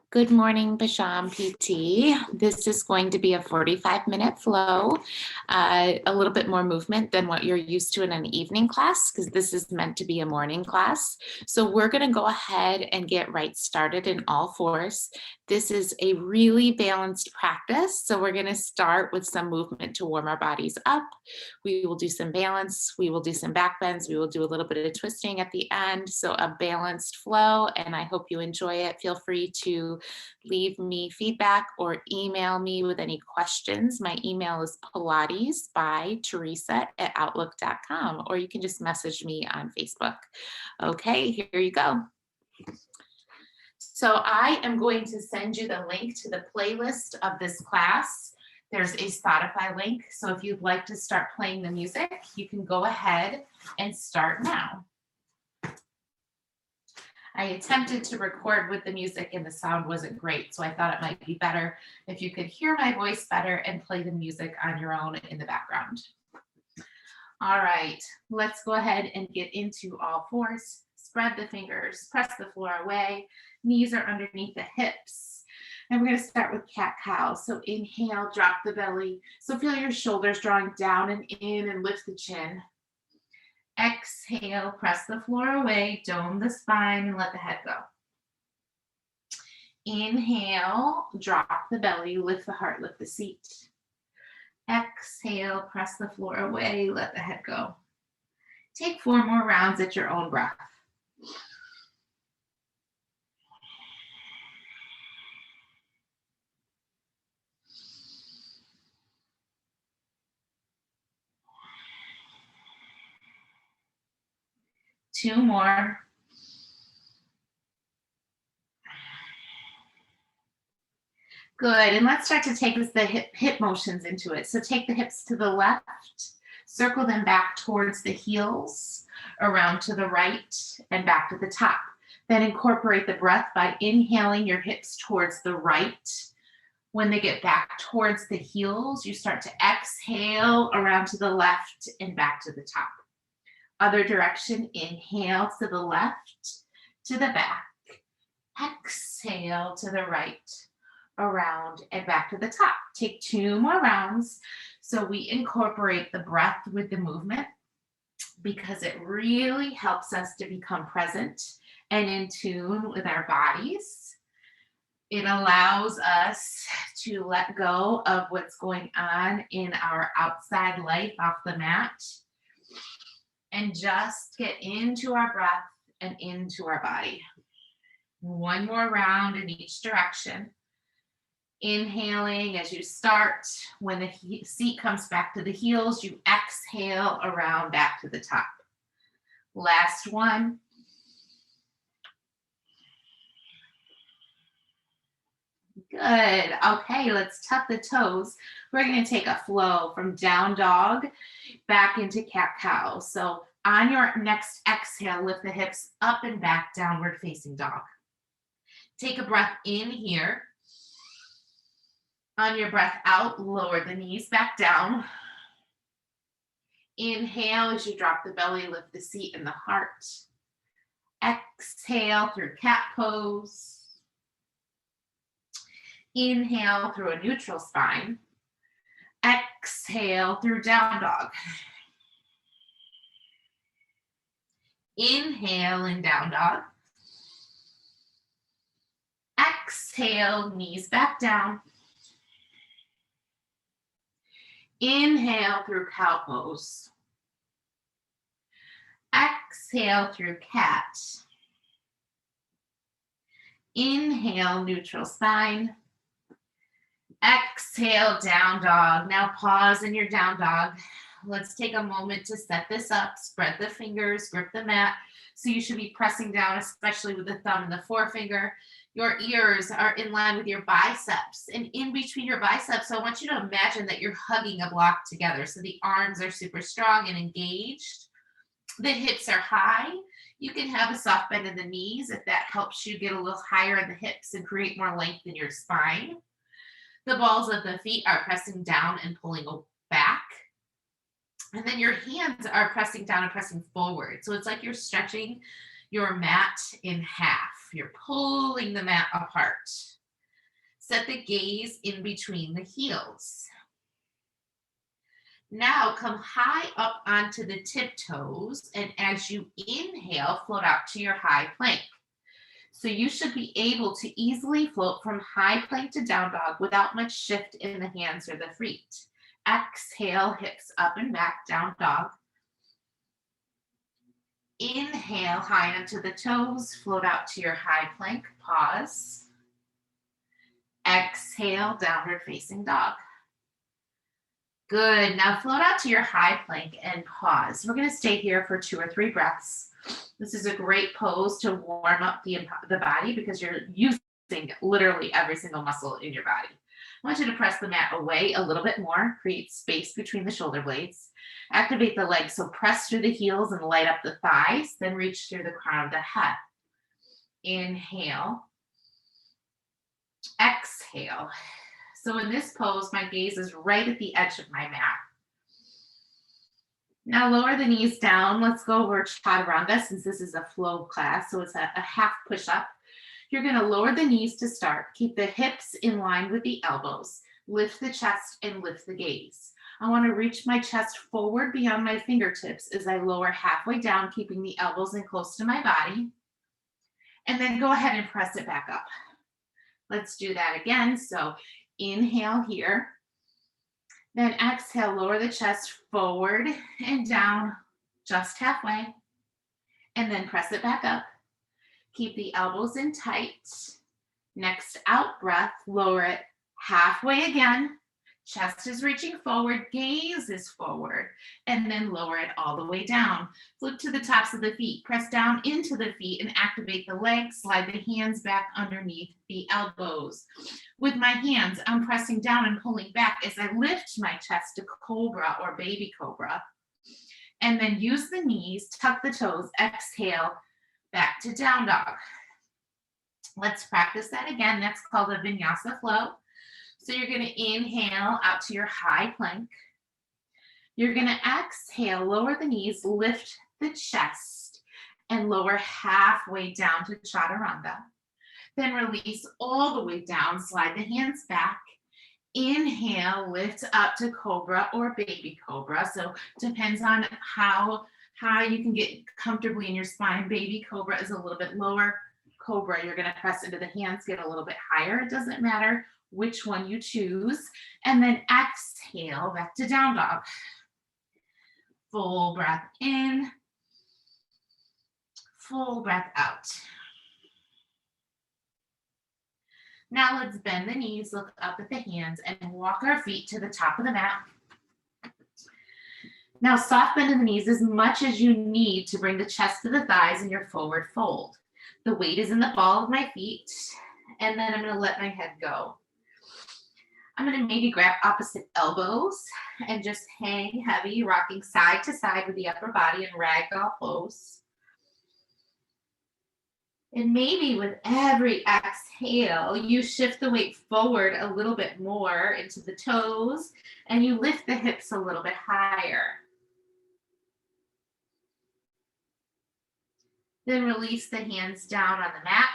Good morning, Basham PT. This is going to be a 45-minute flow, a little bit more movement than what you're used to in an evening class, because this is meant to be a morning class. So we're going to go ahead and get right started in all fours. This is a really balanced practice. So we're going to start with some movement to warm our bodies up. We will do some balance. We will do some back bends. We will do a little bit of twisting at the end. So a balanced flow, and I hope you enjoy it. Feel free to leave me feedback or email me with any questions. My email is pilatesbyteresa@outlook.com, or you can just message me on Facebook. Okay, here you go. So I am going to send you the link to the playlist of this class. There's a Spotify link. So if you'd like to start playing the music, you can go ahead and start now. I attempted to record with the music and the sound wasn't great, so I thought it might be better if you could hear my voice better and play the music on your own in the background. All right, let's go ahead and get into all fours. Spread the fingers, press the floor away, knees are underneath the hips. And we're going to start with cat-cow. So inhale, drop the belly. So feel your shoulders drawing down and in and lift the chin. Exhale, press the floor away, dome the spine, and let the head go. Inhale, drop the belly, lift the heart, lift the seat. Exhale, press the floor away, let the head go. Take 4 more rounds at your own breath. Two more. Good, and let's start to take the hip motions into it. So take the hips to the left, circle them back towards the heels, around to the right, and back to the top. Then incorporate the breath by inhaling your hips towards the right. When they get back towards the heels, you start to exhale around to the left and back to the top. Other direction, inhale to the left, to the back. Exhale to the right, around and back to the top. Take 2 more rounds. So we incorporate the breath with the movement because it really helps us to become present and in tune with our bodies. It allows us to let go of what's going on in our outside life off the mat and just get into our breath and into our body. 1 more round in each direction. Inhaling as you start. When the seat comes back to the heels, you exhale around back to the top. Last one. Good. Okay, let's tuck the toes. We're going to take a flow from down dog back into cat-cow. So on your next exhale, lift the hips up and back, downward facing dog. Take a breath in here. On your breath out, lower the knees back down. Inhale as you drop the belly, lift the seat and the heart. Exhale through cat pose. Inhale through a neutral spine. Exhale through down dog. Inhale in down dog. Exhale, knees back down. Inhale through cow pose. Exhale through cat. Inhale, neutral spine. Exhale, down dog. Now pause in your down dog. Let's take a moment to set this up. Spread the fingers, grip the mat. So you should be pressing down, especially with the thumb and the forefinger. Your ears are in line with your biceps. And in between your biceps, I want you to imagine that you're hugging a block together. So the arms are super strong and engaged. The hips are high. You can have a soft bend in the knees if that helps you get a little higher in the hips and create more length in your spine. The balls of the feet are pressing down and pulling back. And then your hands are pressing down and pressing forward. So it's like you're stretching your mat in half. You're pulling the mat apart. Set the gaze in between the heels. Now come high up onto the tiptoes, and as you inhale, float out to your high plank. So you should be able to easily float from high plank to down dog without much shift in the hands or the feet. Exhale, hips up and back, down dog. Inhale, high onto the toes, float out to your high plank, pause. Exhale, downward facing dog. Good, now float out to your high plank and pause. We're gonna stay here for 2 or 3 breaths. This is a great pose to warm up the body because you're using literally every single muscle in your body. I want you to press the mat away a little bit more, create space between the shoulder blades. Activate the legs, so press through the heels and light up the thighs, then reach through the crown of the head. Inhale. Exhale. So in this pose, my gaze is right at the edge of my mat. Now lower the knees down. Let's go over Chaturanga since this is a flow class, so it's a half push-up. You're gonna lower the knees to start. Keep the hips in line with the elbows. Lift the chest and lift the gaze. I wanna reach my chest forward beyond my fingertips as I lower halfway down, keeping the elbows in close to my body. And then go ahead and press it back up. Let's do that again. So inhale here. Then exhale, lower the chest forward and down just halfway. And then press it back up. Keep the elbows in tight. Next out breath, lower it halfway again. Chest is reaching forward, gaze is forward, and then lower it all the way down. Flip to the tops of the feet, press down into the feet and activate the legs, slide the hands back underneath the elbows. With my hands, I'm pressing down and pulling back as I lift my chest to cobra or baby cobra. And then use the knees, tuck the toes, exhale, back to down dog. Let's practice that again. That's called a Vinyasa Flow. So you're going to inhale out to your high plank. You're going to exhale, lower the knees, lift the chest, and lower halfway down to Chaturanga. Then release all the way down, slide the hands back. Inhale, lift up to cobra or baby cobra. So depends on how high you can get comfortably in your spine. Baby cobra is a little bit lower. Cobra, you're going to press into the hands, get a little bit higher. It doesn't matter which one you choose. And then exhale back to down dog. Full breath in, full breath out. Now let's bend the knees, look up at the hands, and walk our feet to the top of the mat. Now soft bend in the knees as much as you need to bring the chest to the thighs in your forward fold. The weight is in the ball of my feet, and then I'm going to let my head go. I'm going to maybe grab opposite elbows and just hang heavy, rocking side to side with the upper body in ragdoll pose. And maybe with every exhale, you shift the weight forward a little bit more into the toes, and you lift the hips a little bit higher. Then release the hands down on the mat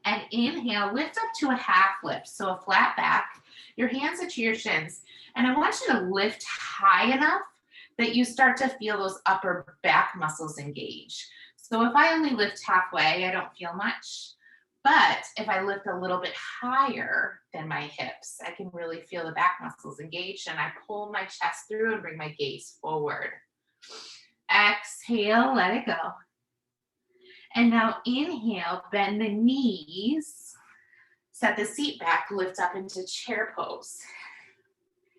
and inhale, lift up to a half lift. So a flat back, your hands are to your shins. And I want you to lift high enough that you start to feel those upper back muscles engage. So if I only lift halfway, I don't feel much. But if I lift a little bit higher than my hips, I can really feel the back muscles engaged, and I pull my chest through and bring my gaze forward. Exhale, let it go. And now inhale, bend the knees, set the seat back, lift up into chair pose.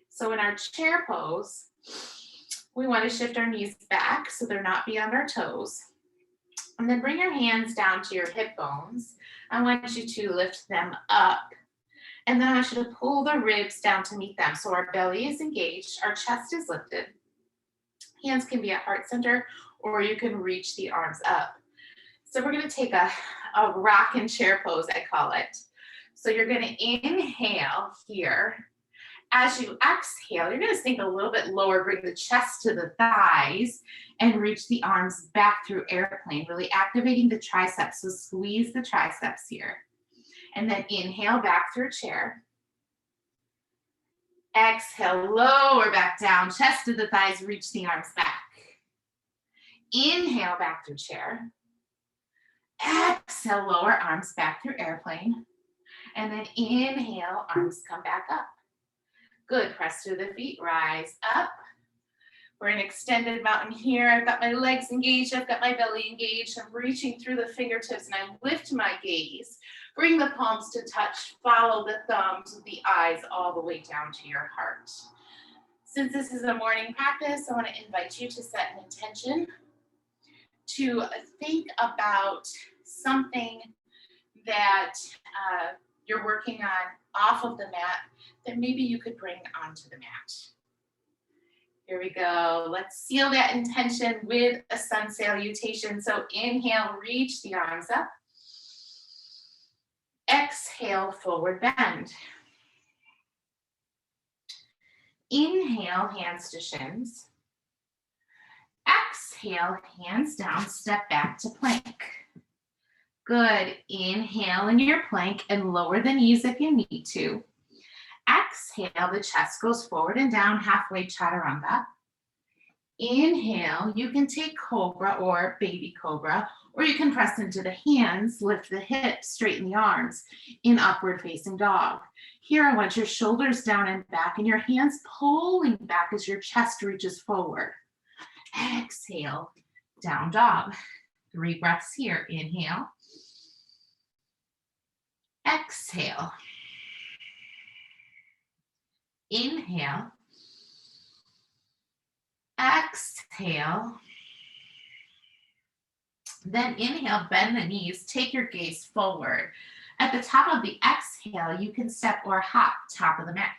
So in our chair pose, we want to shift our knees back so they're not beyond our toes. And then bring your hands down to your hip bones. I want you to lift them up. And then I want you to pull the ribs down to meet them. So our belly is engaged, our chest is lifted. Hands can be at heart center, or you can reach the arms up. So we're going to take a rocking chair pose, I call it. So you're going to inhale here. As you exhale, you're going to sink a little bit lower, bring the chest to the thighs, and reach the arms back through airplane, really activating the triceps. So squeeze the triceps here. And then inhale back through chair. Exhale, lower back down, chest to the thighs, reach the arms back. Inhale back through chair. Exhale, lower arms back through airplane. And then inhale, arms come back up. Good, press through the feet, rise up. We're in extended mountain here. I've got my legs engaged, I've got my belly engaged. I'm reaching through the fingertips and I lift my gaze. Bring the palms to touch, follow the thumbs with the eyes all the way down to your heart. Since this is a morning practice, I want to invite you to set an intention to think about something that you're working on off of the mat that maybe you could bring onto the mat. Here we go. Let's seal that intention with a sun salutation. So inhale, reach the arms up. Exhale, forward bend. Inhale, hands to shins. Exhale, hands down, step back to plank. Good. Inhale in your plank and lower the knees if you need to. Exhale, the chest goes forward and down, halfway chaturanga. Inhale, you can take cobra or baby cobra, or you can press into the hands, lift the hips, straighten the arms in upward facing dog. Here, I want your shoulders down and back and your hands pulling back as your chest reaches forward. Exhale, down dog. 3 breaths here. Inhale. Exhale. Inhale. Exhale. Then inhale, bend the knees, take your gaze forward. At the top of the exhale, you can step or hop top of the mat.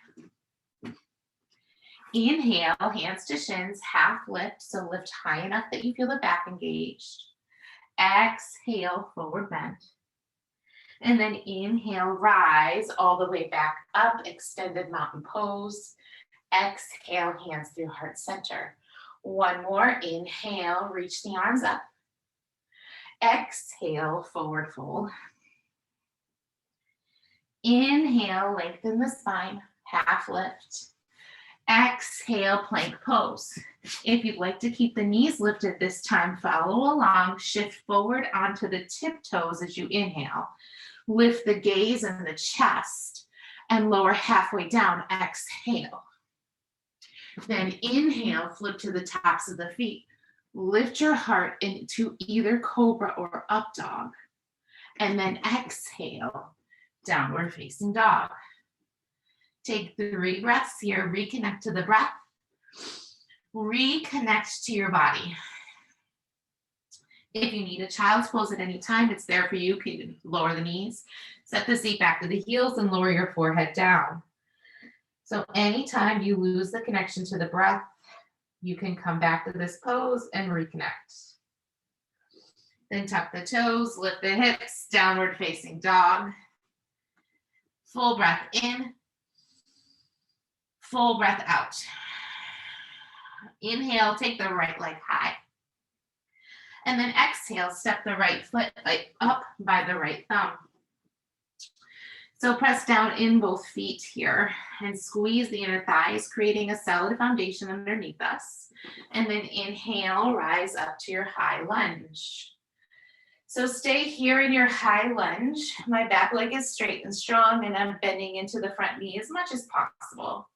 Inhale, hands to shins, half lift, so lift high enough that you feel the back engaged. Exhale, forward bend. And then inhale, rise all the way back up, extended mountain pose. Exhale, hands through heart center. One more, inhale, reach the arms up. Exhale, forward fold. Inhale, lengthen the spine, half lift. Exhale, plank pose. If you'd like to keep the knees lifted this time, follow along, shift forward onto the tiptoes as you inhale. Lift the gaze and the chest and lower halfway down, exhale. Then inhale, flip to the tops of the feet. Lift your heart into either cobra or up dog. And then exhale, downward facing dog. Take 3 breaths here, reconnect to the breath. Reconnect to your body. If you need a child's pose at any time, it's there for you. You can lower the knees, set the seat back to the heels, and lower your forehead down. So anytime you lose the connection to the breath, you can come back to this pose and reconnect. Then tuck the toes, lift the hips, downward facing dog. Full breath in, full breath out. Inhale, take the right leg high. And then exhale, step the right foot up by the right thumb. So press down in both feet here and squeeze the inner thighs, creating a solid foundation underneath us. And then inhale, rise up to your high lunge. So stay here in your high lunge. My back leg is straight and strong, and I'm bending into the front knee as much as possible.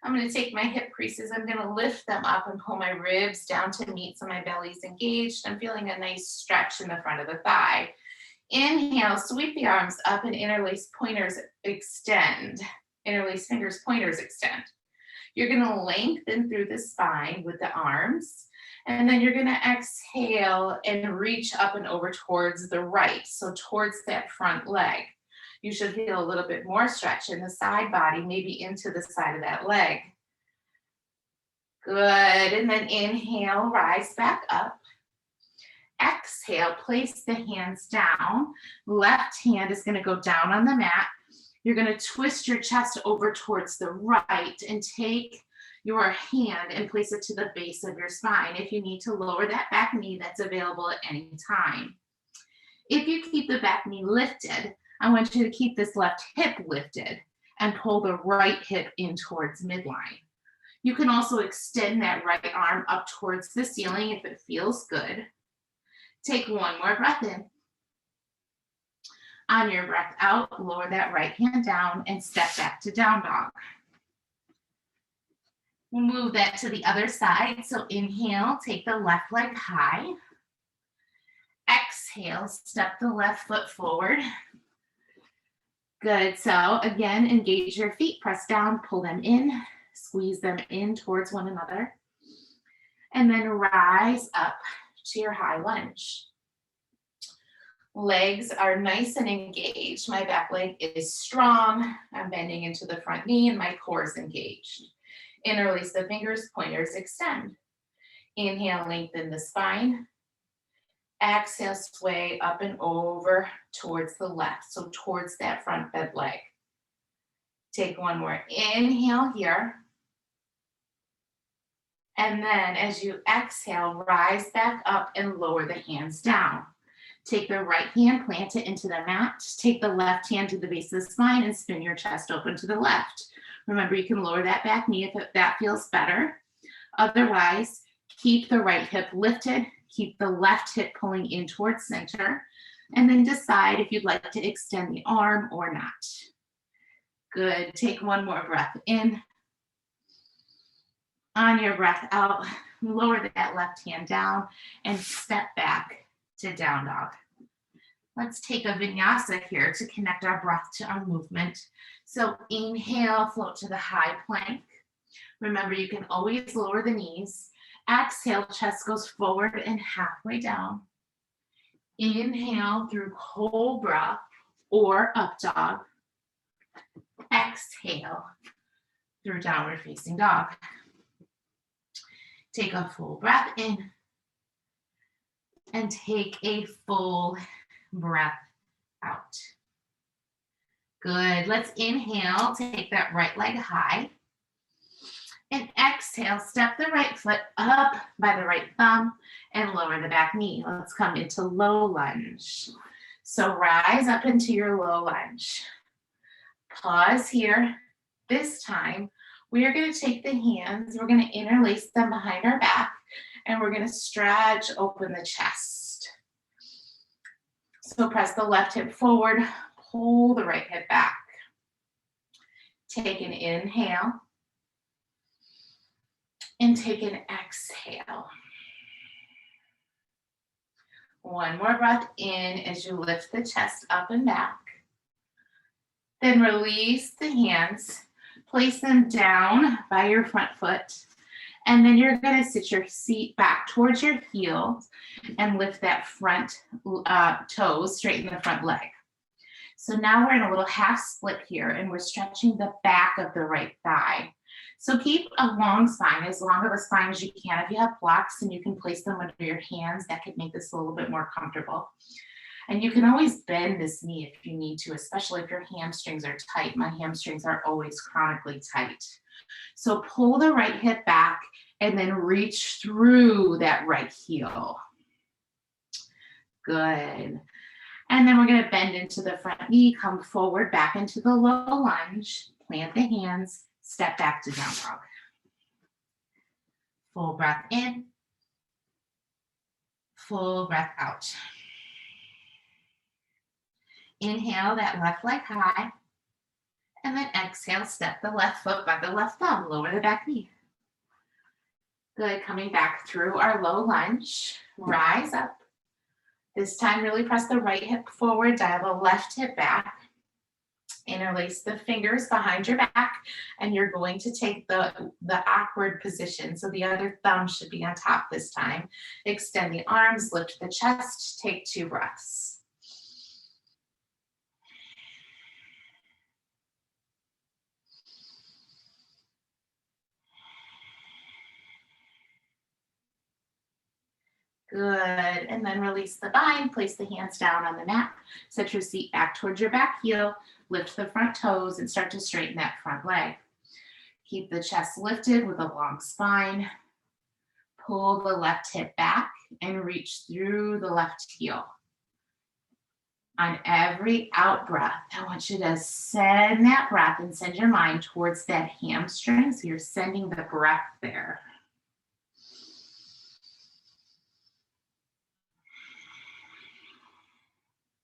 I'm going to take my hip creases. I'm going to lift them up and pull my ribs down to meet so my belly's engaged. I'm feeling a nice stretch in the front of the thigh. Inhale, sweep the arms up and interlace pointers extend. Interlace fingers, pointers extend. You're going to lengthen through the spine with the arms. And then you're going to exhale and reach up and over towards the right. So towards that front leg. You should feel a little bit more stretch in the side body, maybe into the side of that leg. Good. And then inhale, rise back up. Exhale, place the hands down. Left hand is going to go down on the mat. You're going to twist your chest over towards the right and take your hand and place it to the base of your spine. If you need to lower that back knee, that's available at any time. If you keep the back knee lifted, I want you to keep this left hip lifted and pull the right hip in towards midline. You can also extend that right arm up towards the ceiling if it feels good. Take one more breath in. On your breath out, lower that right hand down and step back to down dog. We'll move that to the other side. So inhale, take the left leg high. Exhale, step the left foot forward. Good. So again, engage your feet, press down, pull them in, squeeze them in towards one another. And then rise up to your high lunge. Legs are nice and engaged. My back leg is strong. I'm bending into the front knee and my core is engaged. Interlace the fingers, pointers extend. Inhale, lengthen the spine. Exhale, sway up and over towards the left, so towards that front bed leg. Take one more inhale here. And then as you exhale, rise back up and lower the hands down. Take the right hand, plant it into the mat. Take the left hand to the base of the spine and spin your chest open to the left. Remember, you can lower that back knee if that feels better. Otherwise, keep the right hip lifted. Keep the left hip pulling in towards center. And then decide if you'd like to extend the arm or not. Good. Take one more breath in. On your breath out, lower that left hand down and step back to down dog. Let's take a vinyasa here to connect our breath to our movement. So inhale, float to the high plank. Remember, you can always lower the knees. Exhale, chest goes forward and halfway down. Inhale through cobra or up dog. Exhale through downward facing dog. Take a full breath in and take a full breath out. Good. Let's inhale, take that right leg high. And exhale, step the right foot up by the right thumb and lower the back knee. Let's come into low lunge. So rise up into your low lunge. Pause here. This time, we are going to take the hands, we're going to interlace them behind our back, and we're going to stretch open the chest. So press the left hip forward, pull the right hip back. Take an inhale. And take an exhale. One more breath in as you lift the chest up and back. Then release the hands, place them down by your front foot, and then you're going to sit your seat back towards your heels and lift that front toes, straighten the front leg. So now we're in a little half split here, and we're stretching the back of the right thigh. So keep a long spine, as long of a spine as you can. If you have blocks and you can place them under your hands, that could make this a little bit more comfortable. And you can always bend this knee if you need to, especially if your hamstrings are tight. My hamstrings are always chronically tight. So pull the right hip back and then reach through that right heel. Good. And then we're going to bend into the front knee, come forward, back into the low lunge, plant the hands, step back to down dog. Full breath in, full breath out. Inhale that left leg high, and then exhale, step the left foot by the left thumb, lower the back knee. Good, coming back through our low lunge, rise up. This time, really press the right hip forward, dial the left hip back. Interlace the fingers behind your back, and you're going to take the awkward position. So the other thumb should be on top this time. Extend the arms, lift the chest, take 2 breaths. Good. And then release the bind. Place the hands down on the mat. Set your seat back towards your back heel. Lift the front toes and start to straighten that front leg. Keep the chest lifted with a long spine. Pull the left hip back and reach through the left heel. On every out breath, I want you to send that breath and send your mind towards that hamstring. So you're sending the breath there.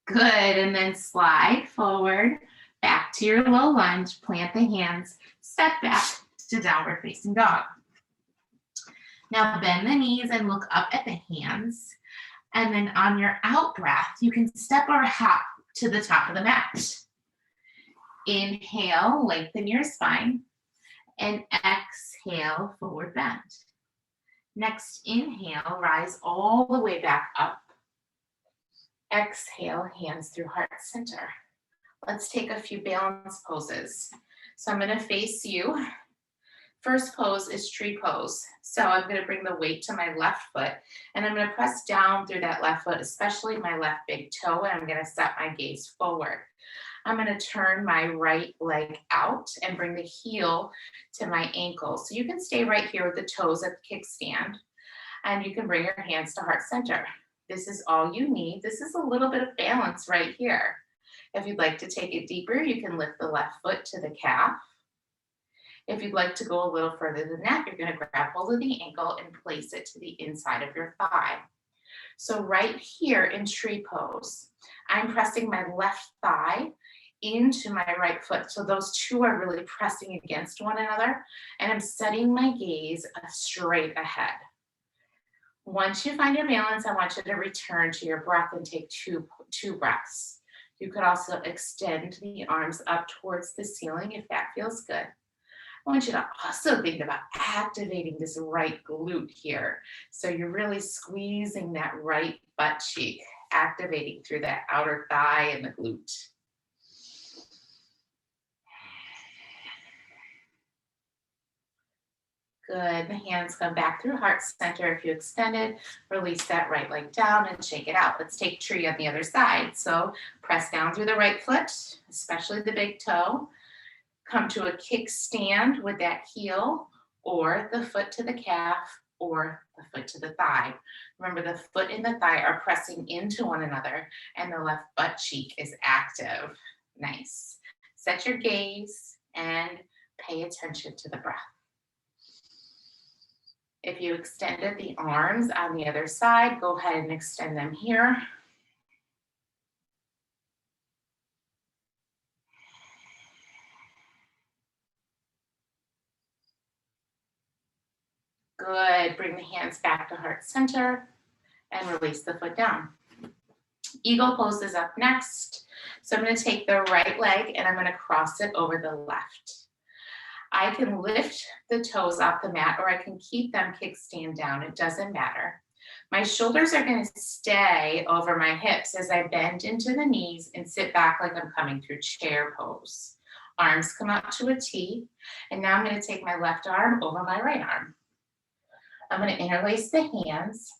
Good, and then slide forward, back to your low lunge, plant the hands, step back to downward facing dog. Now bend the knees and look up at the hands. And then on your out breath, you can step or hop to the top of the mat. Inhale, lengthen your spine, and exhale, forward bend. Next, inhale, rise all the way back up. Exhale, hands through heart center. Let's take a few balance poses. So I'm going to face you. First pose is tree pose. So I'm going to bring the weight to my left foot and I'm going to press down through that left foot, especially my left big toe, and I'm going to set my gaze forward. I'm going to turn my right leg out and bring the heel to my ankle. So you can stay right here with the toes at the kickstand and you can bring your hands to heart center. This is all you need. This is a little bit of balance right here. If you'd like to take it deeper, you can lift the left foot to the calf. If you'd like to go a little further than that, you're going to grab hold of the ankle and place it to the inside of your thigh. So right here in tree pose, I'm pressing my left thigh into my right foot. So those two are really pressing against one another, and I'm setting my gaze straight ahead. Once you find your balance, I want you to return to your breath and take two breaths. You could also extend the arms up towards the ceiling if that feels good. I want you to also think about activating this right glute here. So you're really squeezing that right butt cheek, activating through that outer thigh and the glute. Good, the hands come back through heart center. If you extended, release that right leg down and shake it out. Let's take tree on the other side. So press down through the right foot, especially the big toe. Come to a kickstand with that heel or the foot to the calf or the foot to the thigh. Remember, the foot and the thigh are pressing into one another and the left butt cheek is active. Nice. Set your gaze and pay attention to the breath. If you extended the arms on the other side, go ahead and extend them here. Good. Bring the hands back to heart center and release the foot down. Eagle pose is up next. So I'm going to take the right leg and I'm going to cross it over the left. I can lift the toes off the mat or I can keep them kickstand down. It doesn't matter. My shoulders are going to stay over my hips as I bend into the knees and sit back like I'm coming through chair pose. Arms come out to a T. And now I'm going to take my left arm over my right arm. I'm going to interlace the hands,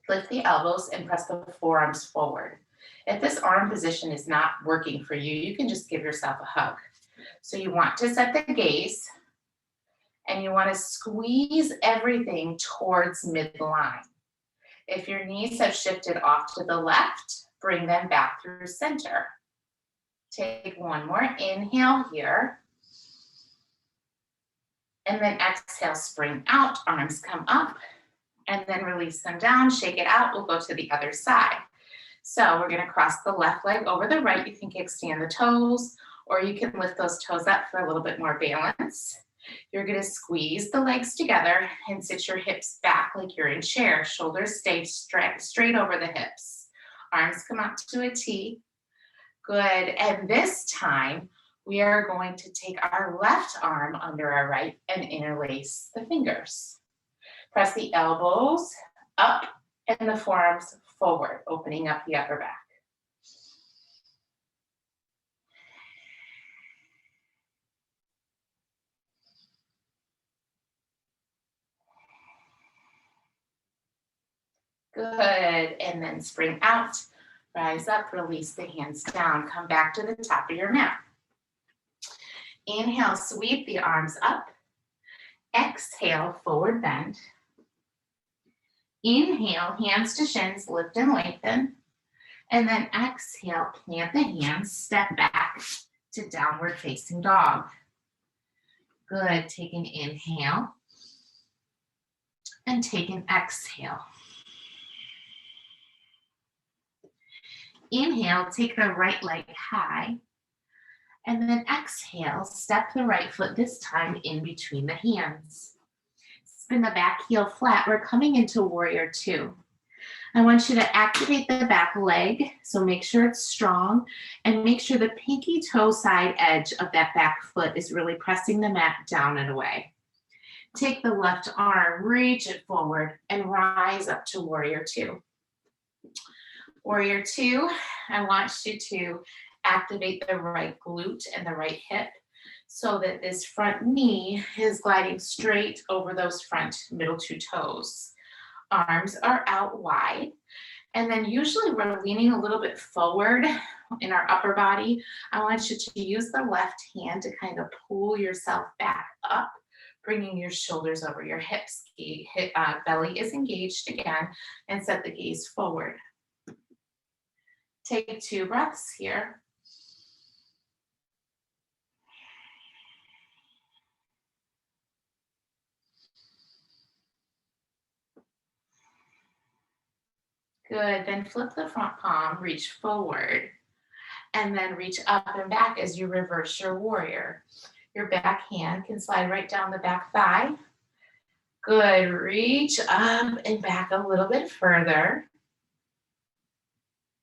lift the elbows, and press the forearms forward. If this arm position is not working for you, you can just give yourself a hug. So you want to set the gaze, and you want to squeeze everything towards midline. If your knees have shifted off to the left, bring them back through center. Take one more inhale here. And then exhale, spring out, arms come up, and then release them down, shake it out. We'll go to the other side. So we're going to cross the left leg over the right. You can kickstand the toes, or you can lift those toes up for a little bit more balance. You're going to squeeze the legs together and sit your hips back like you're in chair. Shoulders stay straight over the hips. Arms come out to a T. Good. And this time, we are going to take our left arm under our right and interlace the fingers. Press the elbows up and the forearms forward, opening up the upper back. Good. And then spring out, rise up, release the hands down. Come back to the top of your mat. Inhale, sweep the arms up. Exhale, forward bend. Inhale, hands to shins, lift and lengthen. And then exhale, plant the hands, step back to downward facing dog. Good. Take an inhale and take an exhale. Inhale, take the right leg high. And then exhale, step the right foot this time in between the hands. Spin the back heel flat. We're coming into warrior two. I want you to activate the back leg, so make sure it's strong, and make sure the pinky toe side edge of that back foot is really pressing the mat down and away. Take the left arm, reach it forward, and rise up to warrior two. Warrior two, I want you to activate the right glute and the right hip so that this front knee is gliding straight over those front middle two toes. Arms are out wide. And then usually we're leaning a little bit forward in our upper body. I want you to use the left hand to kind of pull yourself back up, bringing your shoulders over your hips. Belly is engaged again, and set the gaze forward. Take 2 breaths here. Good, then flip the front palm, reach forward, and then reach up and back as you reverse your warrior. Your back hand can slide right down the back thigh. Good, reach up and back a little bit further.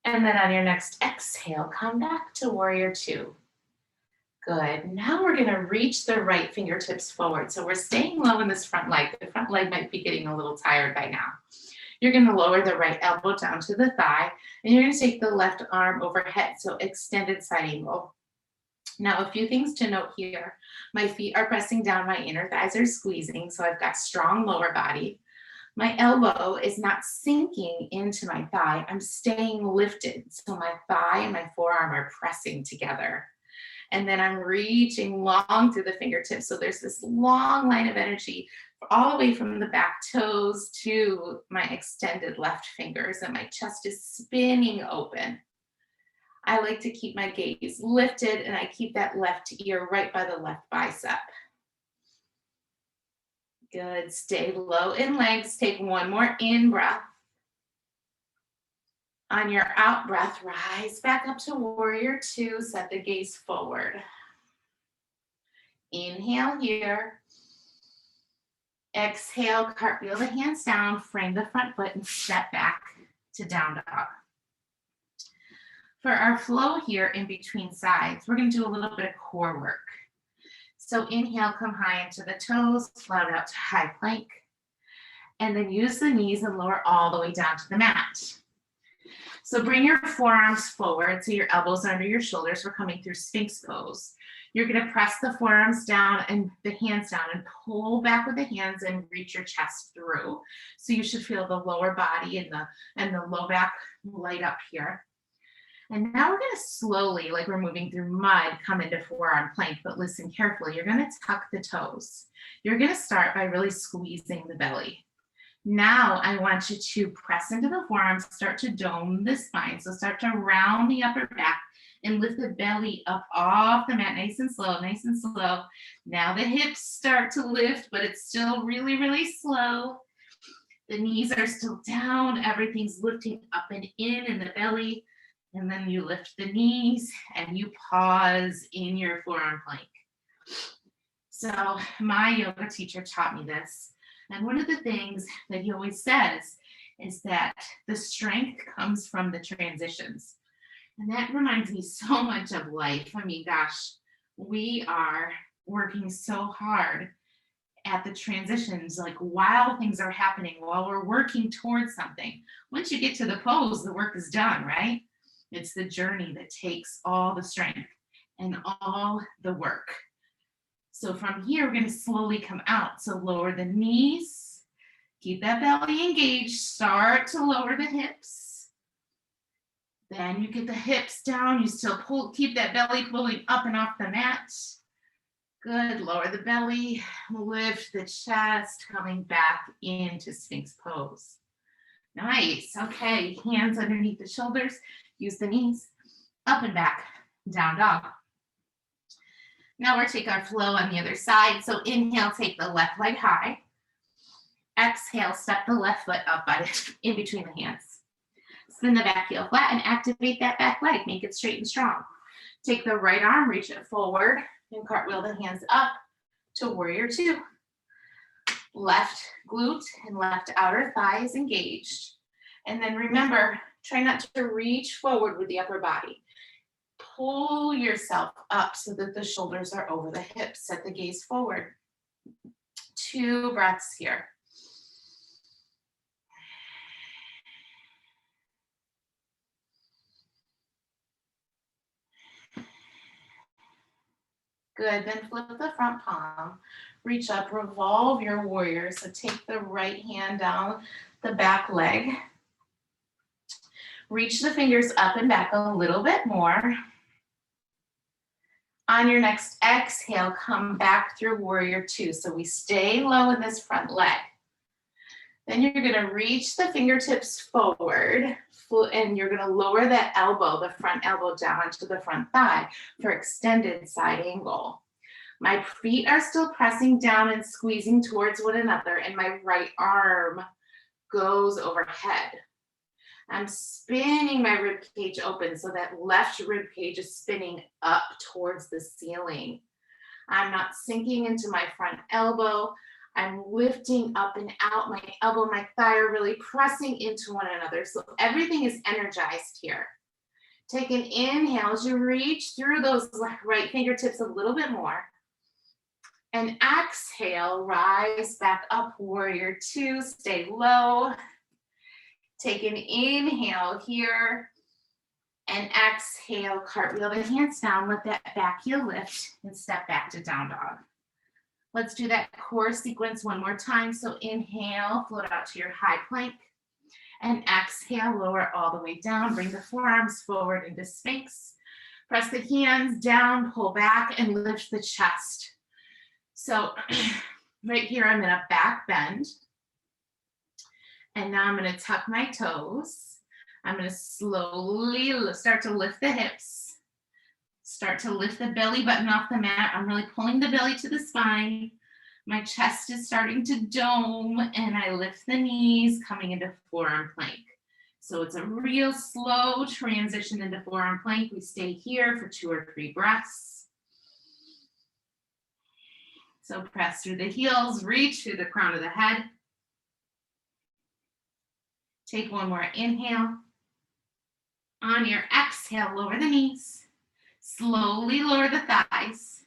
And then on your next exhale, come back to warrior two. Good, now we're gonna reach the right fingertips forward. So we're staying low in this front leg. The front leg might be getting a little tired by now. You're gonna lower the right elbow down to the thigh, and you're gonna take the left arm overhead, so extended side angle. Now, a few things to note here. My feet are pressing down, my inner thighs are squeezing, so I've got strong lower body. My elbow is not sinking into my thigh, I'm staying lifted, so my thigh and my forearm are pressing together. And then I'm reaching long through the fingertips, so there's this long line of energy all the way from the back toes to my extended left fingers, and my chest is spinning open. I like to keep my gaze lifted, and I keep that left ear right by the left bicep. Good, stay low in legs. Take one more in breath. On your out breath, rise back up to warrior two, set the gaze forward. Inhale here. Exhale, cartwheel the hands down, frame the front foot, and step back to down dog. For our flow here in between sides, we're going to do a little bit of core work. So inhale, come high into the toes, float out to high plank, and then use the knees and lower all the way down to the mat. So bring your forearms forward so your elbows are under your shoulders. We're coming through Sphinx Pose. You're going to press the forearms down and the hands down and pull back with the hands and reach your chest through. So you should feel the lower body and the low back light up here. And now we're going to slowly, like we're moving through mud, come into forearm plank, but listen carefully. You're going to tuck the toes. You're going to start by really squeezing the belly. Now I want you to press into the forearms, start to dome the spine. So start to round the upper back and lift the belly up off the mat, nice and slow, nice and slow. Now the hips start to lift, but it's still really, really slow. The knees are still down. Everything's lifting up and in the belly. And then you lift the knees and you pause in your forearm plank. So my yoga teacher taught me this. And one of the things that he always says is that the strength comes from the transitions. And that reminds me so much of life. I mean, gosh, we are working so hard at the transitions, like while things are happening, while we're working towards something. Once you get to the pose, the work is done, right? It's the journey that takes all the strength and all the work. So from here, we're going to slowly come out. So lower the knees, Keep that belly engaged. Start to lower the hips. Then you get the hips down. You still keep that belly pulling up and off the mat. Good. Lower the belly. Lift the chest, coming back into Sphinx Pose. Nice. Okay. Hands underneath the shoulders. Use the knees. Up and back. Down dog. Now we'll take our flow on the other side. So inhale, take the left leg high. Exhale, step the left foot up in between the hands. Spin the back heel flat and activate that back leg. Make it straight and strong. Take the right arm, reach it forward, and cartwheel the hands up to warrior two. Left glute and left outer thigh is engaged. And then remember, try not to reach forward with the upper body. Pull yourself up so that the shoulders are over the hips. Set the gaze forward. 2 breaths here. Good, then flip the front palm, reach up, revolve your warrior. So take the right hand down the back leg. Reach the fingers up and back a little bit more. On your next exhale, come back through warrior two. So we stay low in this front leg. Then you're gonna reach the fingertips forward and you're gonna lower that elbow, the front elbow down onto the front thigh for extended side angle. My feet are still pressing down and squeezing towards one another and my right arm goes overhead. I'm spinning my rib cage open so that left rib cage is spinning up towards the ceiling. I'm not sinking into my front elbow. I'm lifting up and out. My elbow, my thigh are really pressing into one another. So everything is energized here. Take an inhale as you reach through those right fingertips a little bit more. And exhale, rise back up, warrior two, stay low. Take an inhale here and exhale, cartwheel the hands down, let that back heel lift and step back to down dog. Let's do that core sequence one more time. So inhale, float out to your high plank and exhale, lower all the way down. Bring the forearms forward into Sphinx. Press the hands down, pull back and lift the chest. So right here, I'm in a back bend. And now I'm going to tuck my toes. I'm going to slowly start to lift the hips. Start to lift the belly button off the mat. I'm really pulling the belly to the spine. My chest is starting to dome and I lift the knees coming into forearm plank. So it's a real slow transition into forearm plank. We stay here for 2 or 3 breaths. So press through the heels, reach through the crown of the head. Take one more inhale. On your exhale, lower the knees. Slowly lower the thighs.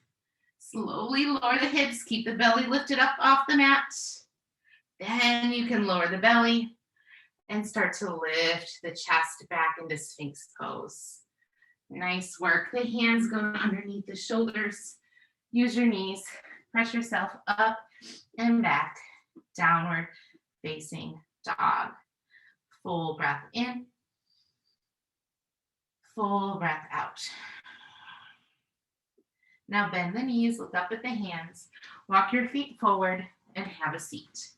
Slowly lower the hips. Keep the belly lifted up off the mat. Then you can lower the belly and start to lift the chest back into Sphinx Pose. Nice work. The hands go underneath the shoulders. Use your knees. Press yourself up and back. Downward facing dog. Full breath in, full breath out. Now bend the knees, look up at the hands, walk your feet forward and have a seat.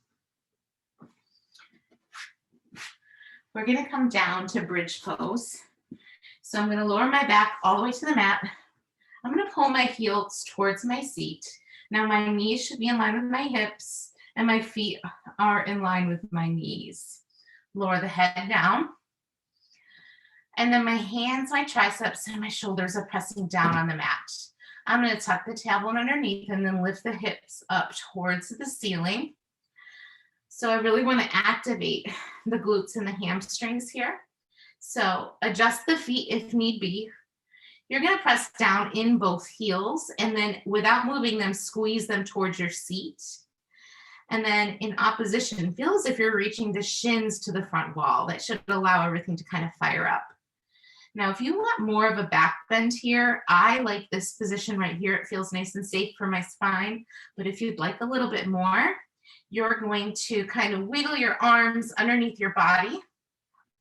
We're gonna come down to bridge pose. So I'm gonna lower my back all the way to the mat. I'm gonna pull my heels towards my seat. Now my knees should be in line with my hips and my feet are in line with my knees. Lower the head down. And then my hands, my triceps, and my shoulders are pressing down on the mat. I'm going to tuck the tailbone underneath and then lift the hips up towards the ceiling. So I really want to activate the glutes and the hamstrings here. So adjust the feet if need be. You're going to press down in both heels and then without moving them, squeeze them towards your seat. And then in opposition, feel as if you're reaching the shins to the front wall. That should allow everything to kind of fire up. Now, if you want more of a back bend here, I like this position right here. It feels nice and safe for my spine. But if you'd like a little bit more, You're going to kind of wiggle your arms underneath your body.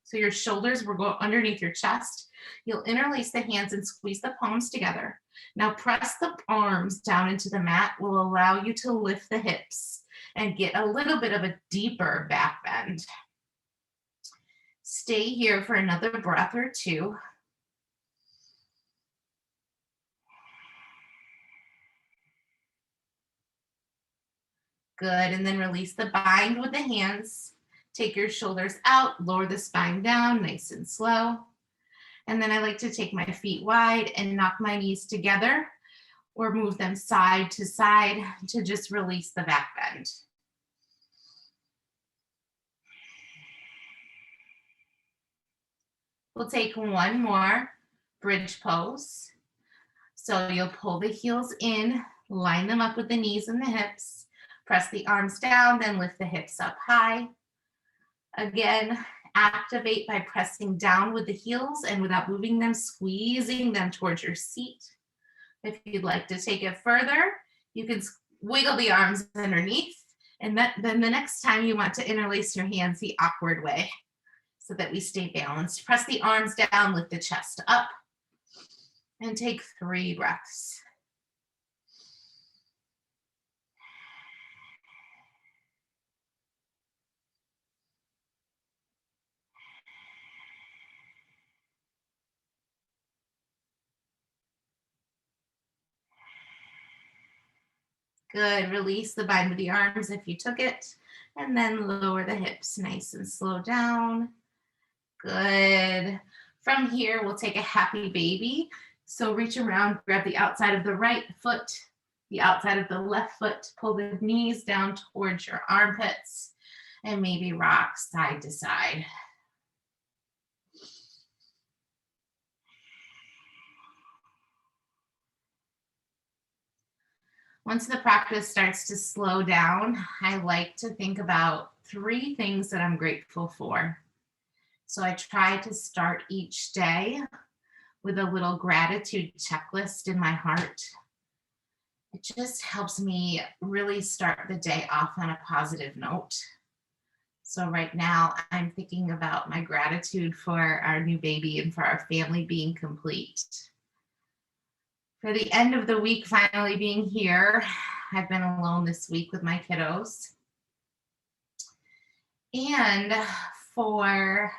So your shoulders will go underneath your chest. You'll interlace the hands and squeeze the palms together. Now press the arms down into the mat will allow you to lift the hips and get a little bit of a deeper back bend. Stay here for another breath or two. Good, and then release the bind with the hands. Take your shoulders out, lower the spine down, nice and slow. And then I like to take my feet wide and knock my knees together or move them side to side to just release the back bend. We'll take one more bridge pose. So you'll pull the heels in, line them up with the knees and the hips, press the arms down, then lift the hips up high. Again, activate by pressing down with the heels and without moving them, squeezing them towards your seat. If you'd like to take it further, you can wiggle the arms underneath, and then the next time you want to interlace your hands the awkward way so that we stay balanced. Press the arms down, lift the chest up, and take 3 breaths. Good, release the bind with the arms if you took it, and then lower the hips nice and slow down. Good. From here, we'll take a happy baby. So reach around, grab the outside of the right foot, the outside of the left foot, pull the knees down towards your armpits, and maybe rock side to side. Once the practice starts to slow down, I like to think about 3 things that I'm grateful for. So I try to start each day with a little gratitude checklist in my heart. It just helps me really start the day off on a positive note. So right now I'm thinking about my gratitude for our new baby and for our family being complete. For the end of the week finally being here, I've been alone this week with my kiddos. And for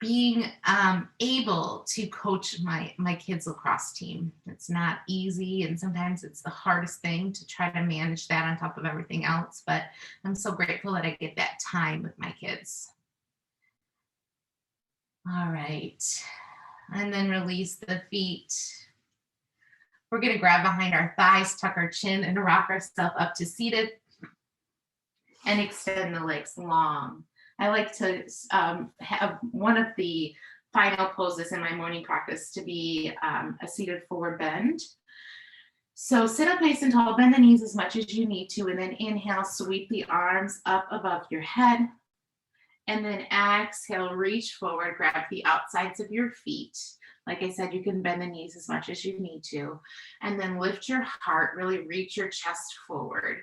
being able to coach my kids lacrosse team. It's not easy, and sometimes it's the hardest thing to try to manage that on top of everything else, but I'm so grateful that I get that time with my kids. All right, and then release the feet. We're going to grab behind our thighs, tuck our chin, and rock ourselves up to seated and extend the legs long. I like to have one of the final poses in my morning practice to be a seated forward bend. So sit up nice and tall, bend the knees as much as you need to, and then inhale, sweep the arms up above your head. And then exhale, reach forward, grab the outsides of your feet. Like I said, you can bend the knees as much as you need to. And then lift your heart, really reach your chest forward.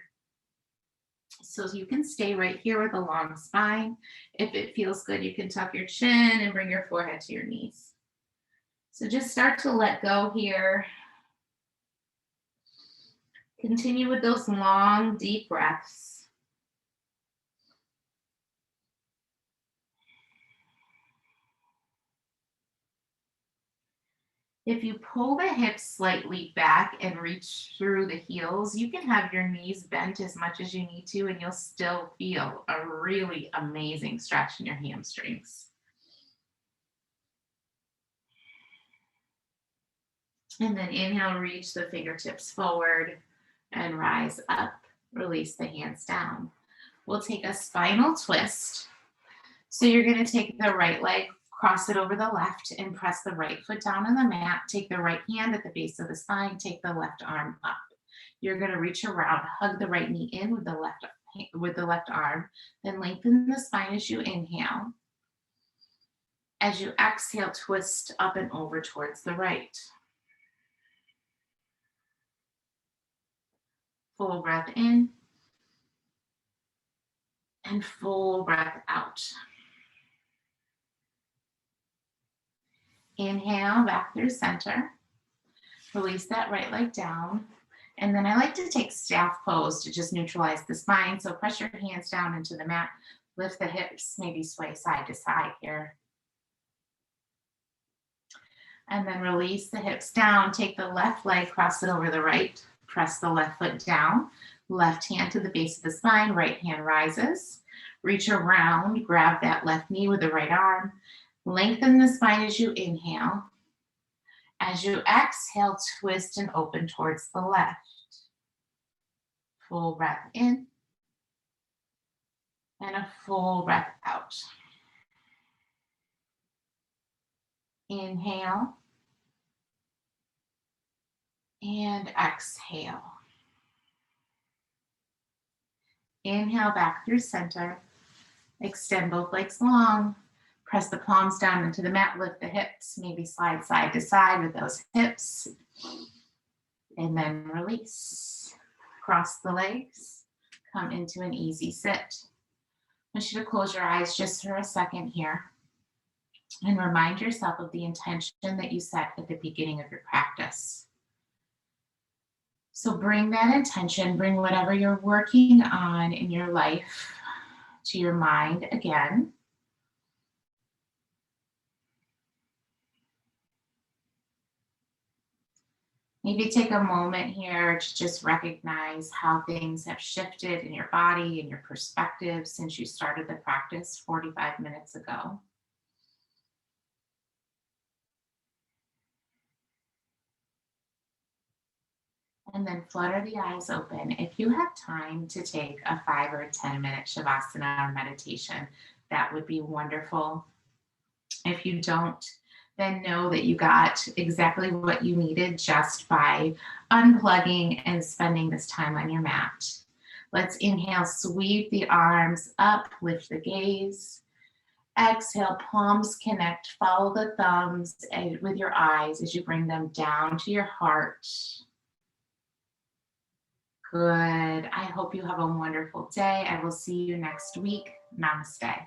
So you can stay right here with a long spine. If it feels good, you can tuck your chin and bring your forehead to your knees. So just start to let go here. Continue with those long, deep breaths. If you pull the hips slightly back and reach through the heels, you can have your knees bent as much as you need to, and you'll still feel a really amazing stretch in your hamstrings. And then inhale, reach the fingertips forward and rise up. Release the hands down. We'll take a spinal twist. So you're going to take the right leg, cross it over the left, and press the right foot down on the mat. Take the right hand at the base of the spine. Take the left arm up. You're going to reach around, hug the right knee in with the left arm. Then lengthen the spine as you inhale. As you exhale, twist up and over towards the right. Full breath in and full breath out. Inhale back through center. Release that right leg down. And then I like to take staff pose to just neutralize the spine. So press your hands down into the mat. Lift the hips, maybe sway side to side here. And then release the hips down. Take the left leg, cross it over the right. Press the left foot down. Left hand to the base of the spine. Right hand rises. Reach around. Grab that left knee with the right arm. Lengthen the spine as you inhale. As you exhale, twist and open towards the left. Full breath in. And a full breath out. Inhale. And exhale. Inhale back through center. Extend both legs long. Press the palms down into the mat. Lift the hips. Maybe slide side to side with those hips. And then release. Cross the legs. Come into an easy sit. I want you to close your eyes just for a second here. And remind yourself of the intention that you set at the beginning of your practice. So bring that intention, bring whatever you're working on in your life to your mind again. Maybe take a moment here to just recognize how things have shifted in your body and your perspective since you started the practice 45 minutes ago. And then flutter the eyes open. If you have time to take a 5 or 10-minute Shavasana meditation, that would be wonderful. If you don't, then know that you got exactly what you needed just by unplugging and spending this time on your mat. Let's inhale, sweep the arms up, lift the gaze. Exhale, palms connect, follow the thumbs with your eyes as you bring them down to your heart. Good. I hope you have a wonderful day. I will see you next week. Namaste.